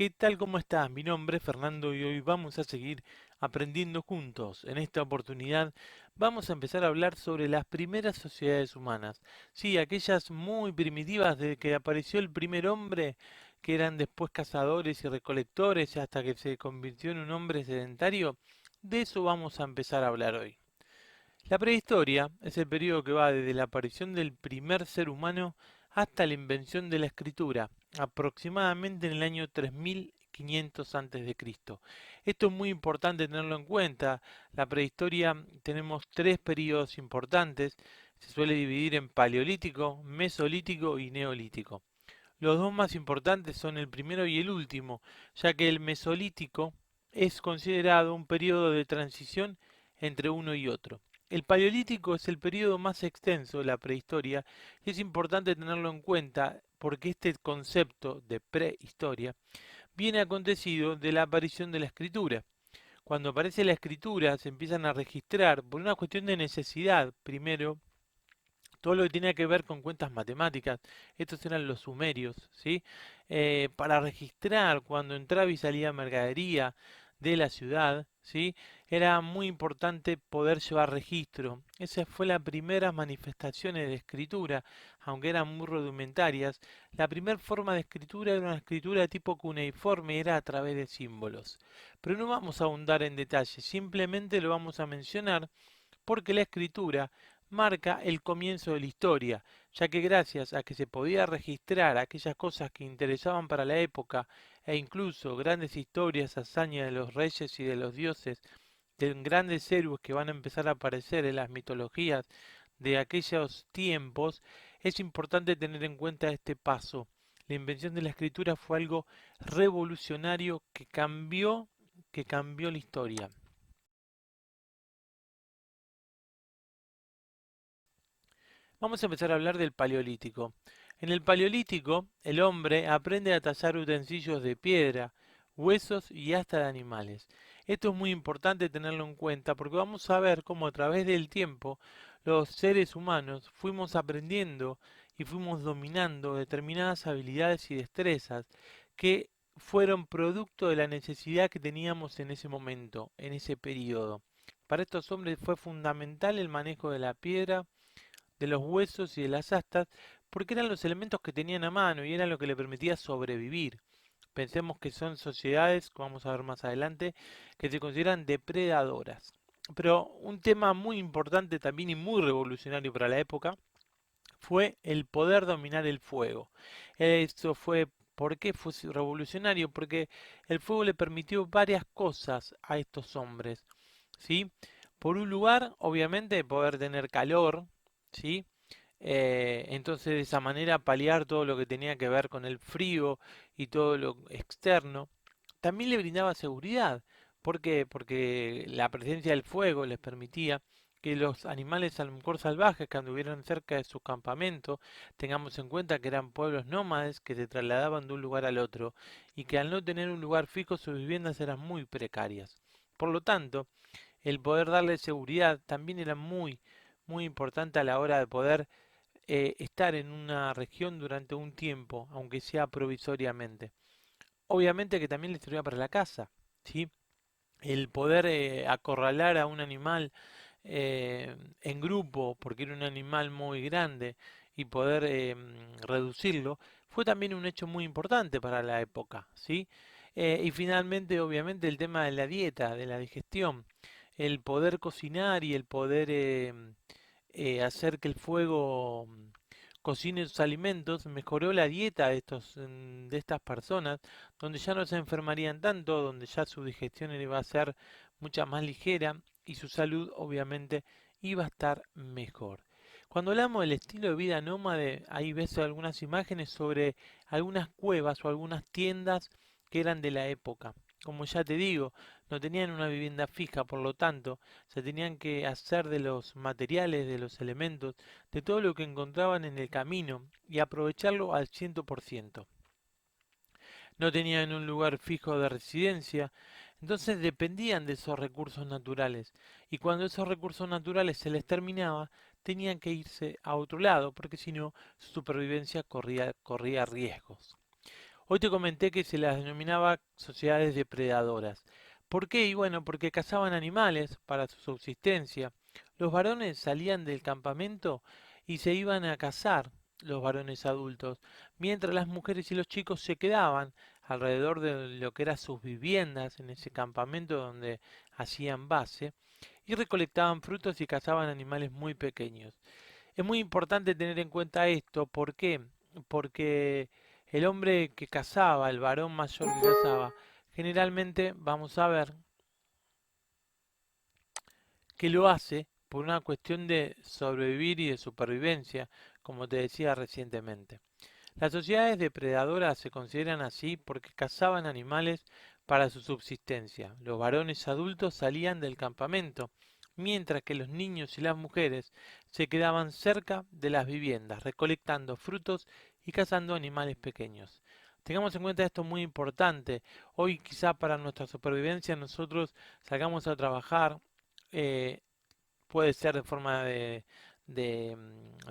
¿Qué tal? ¿Cómo estás? Mi nombre es Fernando y hoy vamos a seguir aprendiendo juntos. En esta oportunidad vamos a empezar a hablar sobre las primeras sociedades humanas. Sí, aquellas muy primitivas desde que apareció el primer hombre, que eran después cazadores y recolectores hasta que se convirtió en un hombre sedentario. De eso vamos a empezar a hablar hoy. La prehistoria es el periodo que va desde la aparición del primer ser humano hasta la invención de la escritura, aproximadamente en el año 3500 a.C. Esto es muy importante tenerlo en cuenta. La prehistoria tenemos tres periodos importantes. Se suele dividir en paleolítico, mesolítico y neolítico. Los dos más importantes son el primero y el último, ya que el mesolítico es considerado un periodo de transición entre uno y otro. El paleolítico es el periodo más extenso de la prehistoria y es importante tenerlo en cuenta porque este concepto de prehistoria viene acontecido de la aparición de la escritura. Cuando aparece la escritura se empiezan a registrar por una cuestión de necesidad, primero, todo lo que tenía que ver con cuentas matemáticas, estos eran los sumerios, ¿sí? Para registrar cuando entraba y salía mercadería de la ciudad, ¿sí? Era muy importante poder llevar registro. Esa fue la primera manifestaciones de escritura, aunque eran muy rudimentarias. La primera forma de escritura era una escritura de tipo cuneiforme, era a través de símbolos. Pero no vamos a ahondar en detalle, simplemente lo vamos a mencionar porque la escritura marca el comienzo de la historia, ya que gracias a que se podía registrar aquellas cosas que interesaban para la época e incluso grandes historias, hazañas de los reyes y de los dioses, de grandes héroes que van a empezar a aparecer en las mitologías de aquellos tiempos, es importante tener en cuenta este paso. La invención de la escritura fue algo revolucionario que cambió la historia. Vamos a empezar a hablar del Paleolítico. En el Paleolítico, el hombre aprende a tallar utensilios de piedra, huesos y hasta de animales. Esto es muy importante tenerlo en cuenta porque vamos a ver cómo a través del tiempo los seres humanos fuimos aprendiendo y fuimos dominando determinadas habilidades y destrezas que fueron producto de la necesidad que teníamos en ese momento, en ese periodo. Para estos hombres fue fundamental el manejo de la piedra, de los huesos y de las astas, porque eran los elementos que tenían a mano y eran lo que le permitía sobrevivir. Pensemos que son sociedades, como vamos a ver más adelante, que se consideran depredadoras. Pero un tema muy importante también y muy revolucionario para la época fue el poder dominar el fuego. Eso fue, ¿por qué fue revolucionario? Porque el fuego le permitió varias cosas a estos hombres, ¿sí? Por un lugar, obviamente, poder tener calor, ¿sí? Entonces de esa manera paliar todo lo que tenía que ver con el frío y todo lo externo. También le brindaba seguridad. ¿Por qué? Porque la presencia del fuego les permitía que los animales a lo mejor salvajes que anduvieran cerca de su campamento, tengamos en cuenta que eran pueblos nómades que se trasladaban de un lugar al otro y que al no tener un lugar fijo sus viviendas eran muy precarias. Por lo tanto, el poder darle seguridad también era muy importante a la hora de poder estar en una región durante un tiempo, aunque sea provisoriamente. Obviamente que también le servía para la caza, ¿sí? El poder acorralar a un animal en grupo, porque era un animal muy grande, y poder reducirlo, fue también un hecho muy importante para la época, ¿sí? Y finalmente, obviamente, el tema de la dieta, de la digestión, el poder cocinar y el poder hacer que el fuego cocine sus alimentos, mejoró la dieta de estas personas, donde ya no se enfermarían tanto, donde ya su digestión iba a ser mucha más ligera y su salud obviamente iba a estar mejor. Cuando hablamos del estilo de vida nómade, ahí ves algunas imágenes sobre algunas cuevas o algunas tiendas que eran de la época. Como ya te digo, no tenían una vivienda fija, por lo tanto, se tenían que hacer de los materiales, de los elementos, de todo lo que encontraban en el camino y aprovecharlo al 100%. No tenían un lugar fijo de residencia, entonces dependían de esos recursos naturales. Y cuando esos recursos naturales se les terminaba, tenían que irse a otro lado, porque si no, su supervivencia corría riesgos. Hoy te comenté que se las denominaba sociedades depredadoras. ¿Por qué? Y bueno, porque cazaban animales para su subsistencia. Los varones salían del campamento y se iban a cazar, los varones adultos, mientras las mujeres y los chicos se quedaban alrededor de lo que eran sus viviendas en ese campamento donde hacían base y recolectaban frutos y cazaban animales muy pequeños. Es muy importante tener en cuenta esto, ¿por qué? Porque el hombre que cazaba, el varón mayor que cazaba, generalmente vamos a ver que lo hace por una cuestión de sobrevivir y de supervivencia, como te decía recientemente. Las sociedades depredadoras se consideran así porque cazaban animales para su subsistencia. Los varones adultos salían del campamento, mientras que los niños y las mujeres se quedaban cerca de las viviendas, recolectando frutos y cazando animales pequeños. Tengamos en cuenta esto muy importante. Hoy quizá para nuestra supervivencia nosotros salgamos a trabajar, eh, puede ser de forma de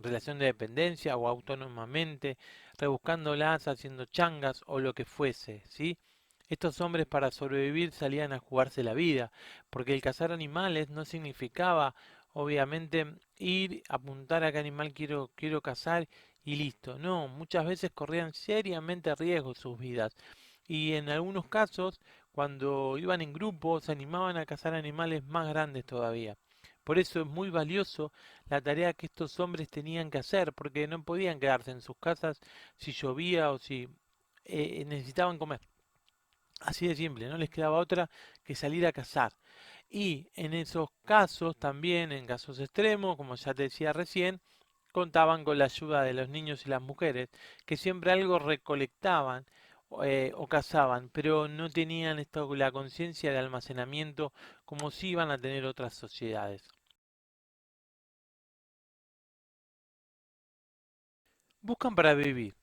relación de dependencia o autónomamente, rebuscándolas, haciendo changas o lo que fuese, ¿sí? Estos hombres para sobrevivir salían a jugarse la vida, porque el cazar animales no significaba, obviamente, ir, apuntar a qué animal quiero cazar y listo. No, muchas veces corrían seriamente riesgo sus vidas. Y en algunos casos, cuando iban en grupo, se animaban a cazar animales más grandes todavía. Por eso es muy valioso la tarea que estos hombres tenían que hacer, porque no podían quedarse en sus casas si llovía o si necesitaban comer. Así de simple, no les quedaba otra que salir a cazar. Y en esos casos también, en casos extremos, como ya te decía recién, contaban con la ayuda de los niños y las mujeres, que siempre algo recolectaban o cazaban, pero no tenían la conciencia de almacenamiento como si iban a tener otras sociedades. Buscan para vivir.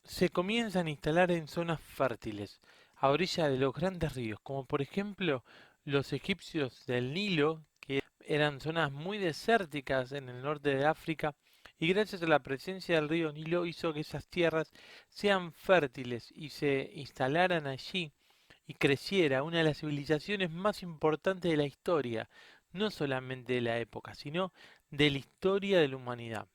Se comienzan a instalar en zonas fértiles, a orilla de los grandes ríos, como por ejemplo los egipcios del Nilo, que eran zonas muy desérticas en el norte de África, y gracias a la presencia del río Nilo hizo que esas tierras sean fértiles y se instalaran allí y creciera una de las civilizaciones más importantes de la historia, no solamente de la época, sino de la historia de la humanidad.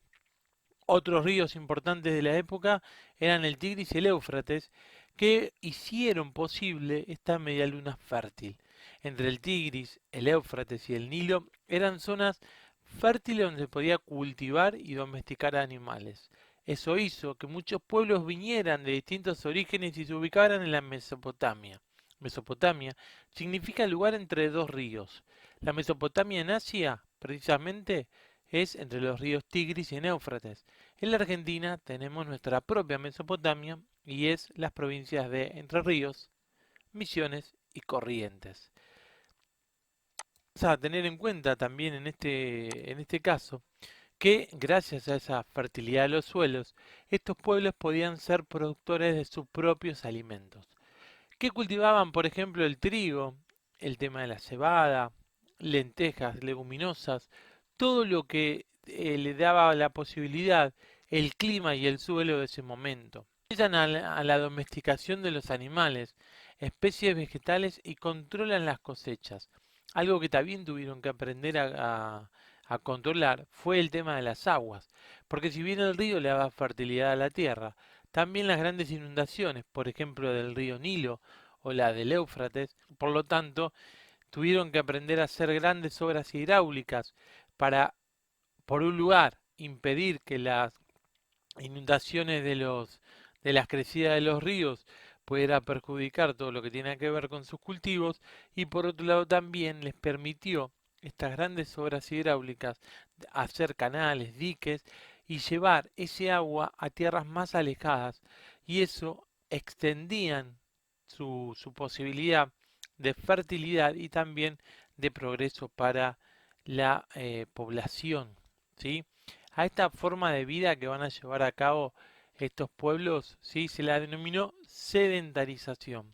Otros ríos importantes de la época eran el Tigris y el Éufrates, que hicieron posible esta media luna fértil. Entre el Tigris, el Éufrates y el Nilo eran zonas fértiles donde se podía cultivar y domesticar animales. Eso hizo que muchos pueblos vinieran de distintos orígenes y se ubicaran en la Mesopotamia. Mesopotamia significa lugar entre dos ríos. La Mesopotamia en Asia, precisamente, es entre los ríos Tigris y Éufrates. En la Argentina tenemos nuestra propia Mesopotamia y es las provincias de Entre Ríos, Misiones y Corrientes. Vamos a tener en cuenta también en este caso que gracias a esa fertilidad de los suelos, estos pueblos podían ser productores de sus propios alimentos. ¿Qué cultivaban? Por ejemplo, el trigo, el tema de la cebada, lentejas, leguminosas, todo lo que le daba la posibilidad, el clima y el suelo de ese momento. Empiezan a la domesticación de los animales, especies vegetales y controlan las cosechas. Algo que también tuvieron que aprender a controlar fue el tema de las aguas, porque si bien el río le daba fertilidad a la tierra, también las grandes inundaciones, por ejemplo del río Nilo o la del Éufrates, por lo tanto, tuvieron que aprender a hacer grandes obras hidráulicas para, por un lugar, impedir que las inundaciones de las crecidas de los ríos pudiera perjudicar todo lo que tiene que ver con sus cultivos y por otro lado también les permitió estas grandes obras hidráulicas hacer canales, diques y llevar ese agua a tierras más alejadas y eso extendían su posibilidad de fertilidad y también de progreso para la población, ¿sí? A esta forma de vida que van a llevar a cabo estos pueblos, ¿sí? Se la denominó sedentarización.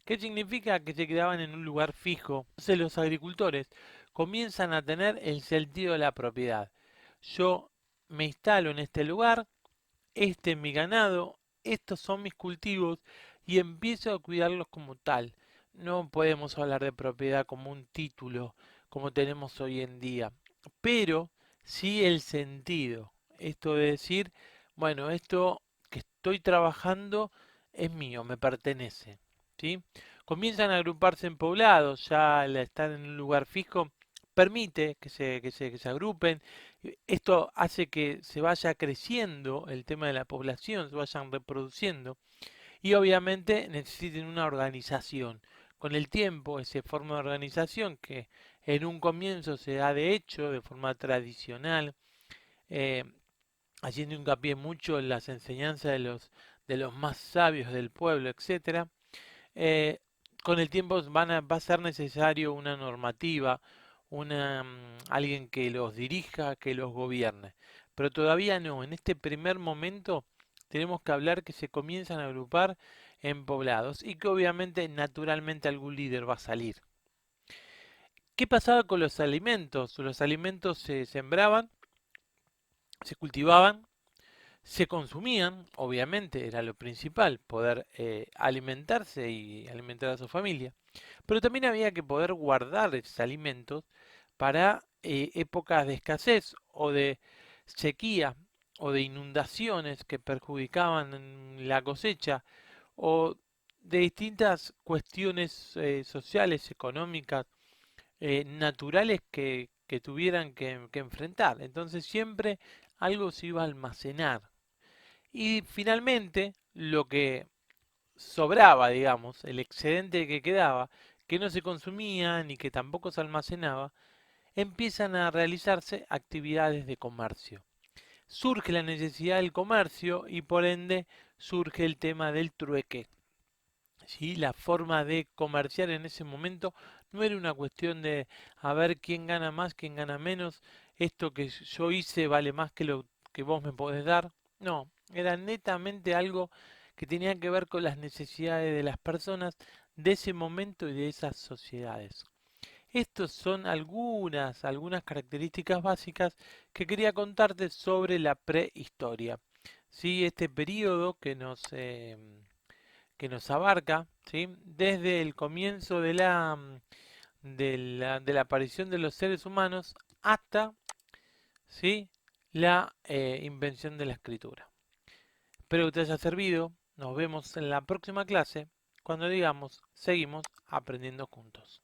¿Qué significa? Que se quedaban en un lugar fijo. Entonces los agricultores comienzan a tener el sentido de la propiedad. Yo me instalo en este lugar, este es mi ganado, estos son mis cultivos y empiezo a cuidarlos como tal. No podemos hablar de propiedad como un título, como tenemos hoy en día, pero sí el sentido. Esto de decir, bueno, esto que estoy trabajando es mío, me pertenece. ¿Sí? Comienzan a agruparse en poblados, ya al estar en un lugar fijo, permite que se agrupen. Esto hace que se vaya creciendo el tema de la población, se vayan reproduciendo y obviamente necesiten una organización. Con el tiempo, esa forma de organización que en un comienzo se da de hecho de forma tradicional, eh, haciendo hincapié mucho en las enseñanzas de los más sabios del pueblo, etcétera, eh, con el tiempo va a ser necesario una normativa, alguien que los dirija, que los gobierne. Pero todavía no, en este primer momento tenemos que hablar que se comienzan a agrupar en poblados y que obviamente naturalmente algún líder va a salir. ¿Qué pasaba con los alimentos? Los alimentos se sembraban, se cultivaban, se consumían, obviamente era lo principal, poder alimentarse y alimentar a su familia. Pero también había que poder guardar esos alimentos para épocas de escasez o de sequía o de inundaciones que perjudicaban en la cosecha o de distintas cuestiones sociales, económicas, naturales que tuvieran que enfrentar. Entonces siempre algo se iba a almacenar. Y finalmente lo que sobraba, digamos, el excedente que quedaba, que no se consumía ni que tampoco se almacenaba, empiezan a realizarse actividades de comercio. Surge la necesidad del comercio y por ende surge el tema del trueque. ¿Sí? La forma de comerciar en ese momento no era una cuestión de a ver quién gana más, quién gana menos, esto que yo hice vale más que lo que vos me podés dar. No, era netamente algo que tenía que ver con las necesidades de las personas de ese momento y de esas sociedades. Estas son algunas características básicas que quería contarte sobre la prehistoria. Sí, este periodo que nos abarca, ¿sí? Desde el comienzo de la aparición de los seres humanos hasta, ¿sí? la invención de la escritura. Espero que te haya servido. Nos vemos en la próxima clase cuando digamos seguimos aprendiendo juntos.